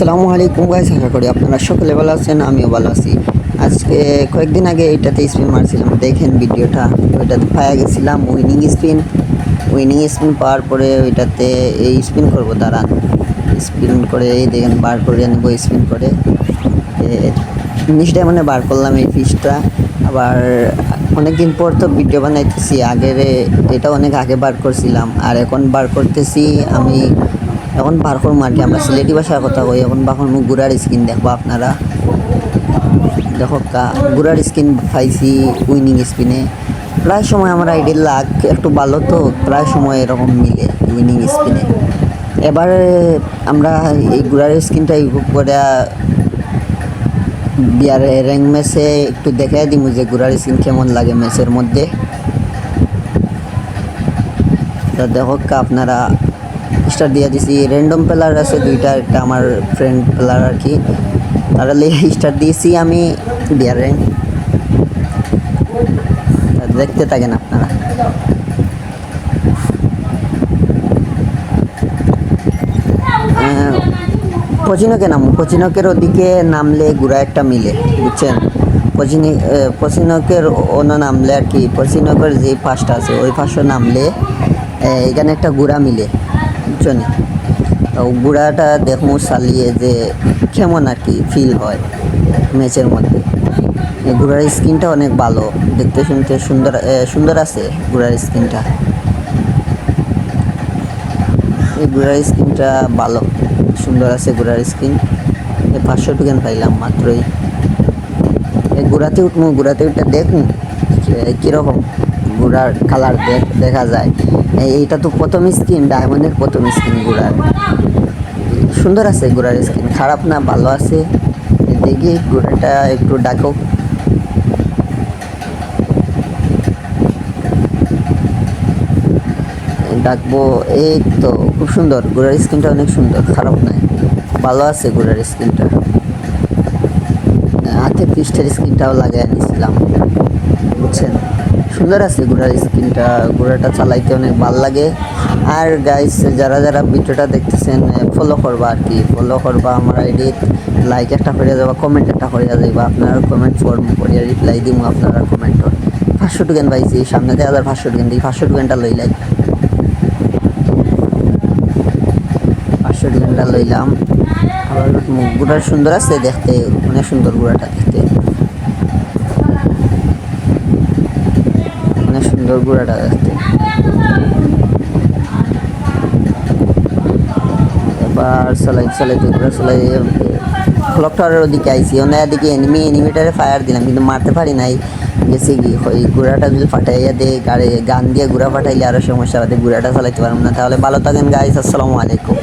আসসালামু আলাইকুম গাইস, আশা করি আপনারা সকলে ভালো আছেন। আমিও ভালো আছি। আজকে কয়েকদিন আগে এটাতে স্পিন মারছিলাম, দেখেন ভিডিওটা। ওইটাতে পায়ে গেছিলাম উইনিং স্পিন পাওয়ার পরে ওইটাতে এই স্পিন করব, দাঁড়ান। স্পিন করে এই দেখেন বার করে নেবো স্পিন করে। 19 ডায়মন্ডে বার করলাম এই ফিশটা। আবার অনেকদিন পর তো ভিডিও বানাইতেছি, আগের এটা অনেক আগে বার করছিলাম আর এখন বার করতেছি আমি। এখন বার করবো আর কি, আমরা সিলেটি ভাষার কথা কই। এখন বাখন গুড়ার স্কিন দেখবো আপনারা। দেখো গুড়ার স্কিন পাইছি উইনিং স্পিনে। প্রায় সময় আমার আইডির লাক একটু ভালো, তো প্রায় সময় এরকম মিলে উইনিং স্পিনে। এবার আমরা এই গুড়ার স্কিনটা ইউজ করে বিয়ার র্যাঙ্ক ম্যাচে একটু দেখাই দিব যে গুড়ার স্কিন কেমন লাগে ম্যাচের মধ্যে। তা দেখো আপনারা স্টার দিয়ে দিছি। র্যান্ডম প্লেয়ার আছে দুইটা, একটা আমার ফ্রেন্ড প্লেয়ার আর কি, তারা স্টার দিয়েছি আমি বিয়ার র্যাঙ্ক। দেখতে থাকেন আপনারা। পচিনকের ওদিকে নামলে গুড়া একটা মিলে, বুঝছেন। পচিনকের অন্য নামলে আর কি, পচিনকের যে পাঁচটা আছে ওই পাঁচটা নামলে এখানে একটা গুড়া মিলে, বুঝছেন। গুড়াটা দেখমু চালিয়ে যে কেমন আর কি ফিল হয় ম্যাচের মধ্যে। এই গুড়ার স্কিনটা অনেক ভালো, দেখতে শুনতে সুন্দর আছে গুড়ার স্কিনটা। এই গুড়ার স্কিনটা ভালো সুন্দর আছে গুড়ার স্কিন। 500 টোকেন পাইলাম মাত্রই। এই গুড়াতে উঠবো, গুড়াতে উঠে দেখুন কীরকম গুড়ার কালার দেখা যায়। এইটা তো প্রথম স্কিন, ডায়মন্ডের প্রথম স্কিন গুড়ার। সুন্দর আছে গুড়ার স্কিন, খারাপ না, ভালো আছে। দেখি গুড়াটা একটু ডাকো। ডাকবো, এই তো খুব সুন্দর গুড়ার স্কিনটা, অনেক সুন্দর, খারাপ নয়, ভালো আছে গুড়ার স্কিনটা। হাতে পৃষ্ঠের স্কিনটাও লাগিয়ে নিয়েছিলাম, বুঝছেন। সুন্দর আছে গুড়ার স্কিনটা, গুড়াটা চালাইতে অনেক ভালো লাগে। আর গাইস যারা যারা ভিডিওটা দেখতেছেন ফলো করবা আর কি, ফলো করবা আমার আইডি, লাইক একটা করে যাবা, কমেন্ট একটা করে যাবা। আপনারা কমেন্ট ফর্ম করিয়া রিপ্লাই দিব আপনারা কমেন্টর। 500 টোকেন পাইছি, সামনে থেকে 500 টোকেন দিই, 500 টোকেনটা লইলাই, 500 টোকেনটা লইলাম। আবার গুড়ার সুন্দর আছে দেখতে, অনেক সুন্দর গুড়াটা দেখতে, অনেক সুন্দর গুড়াটা দেখতে। এবার চালাইতে গুড়া চালাই ক্লকটারের ওদিকে আইসি, এদিকে এনিমিটারে ফায়ার দিলাম কিন্তু মারতে পারি নাই। গেছে কি ওই গুড়াটা যদি ফাটাইয়া দেয়, গান দিয়ে গুড়া ফাটাইলে আরও সমস্যা হবে, গুড়াটা চালাইতে পারবো না। তাহলে ভালো থাকেন গাইস, আসসালামু আলাইকুম।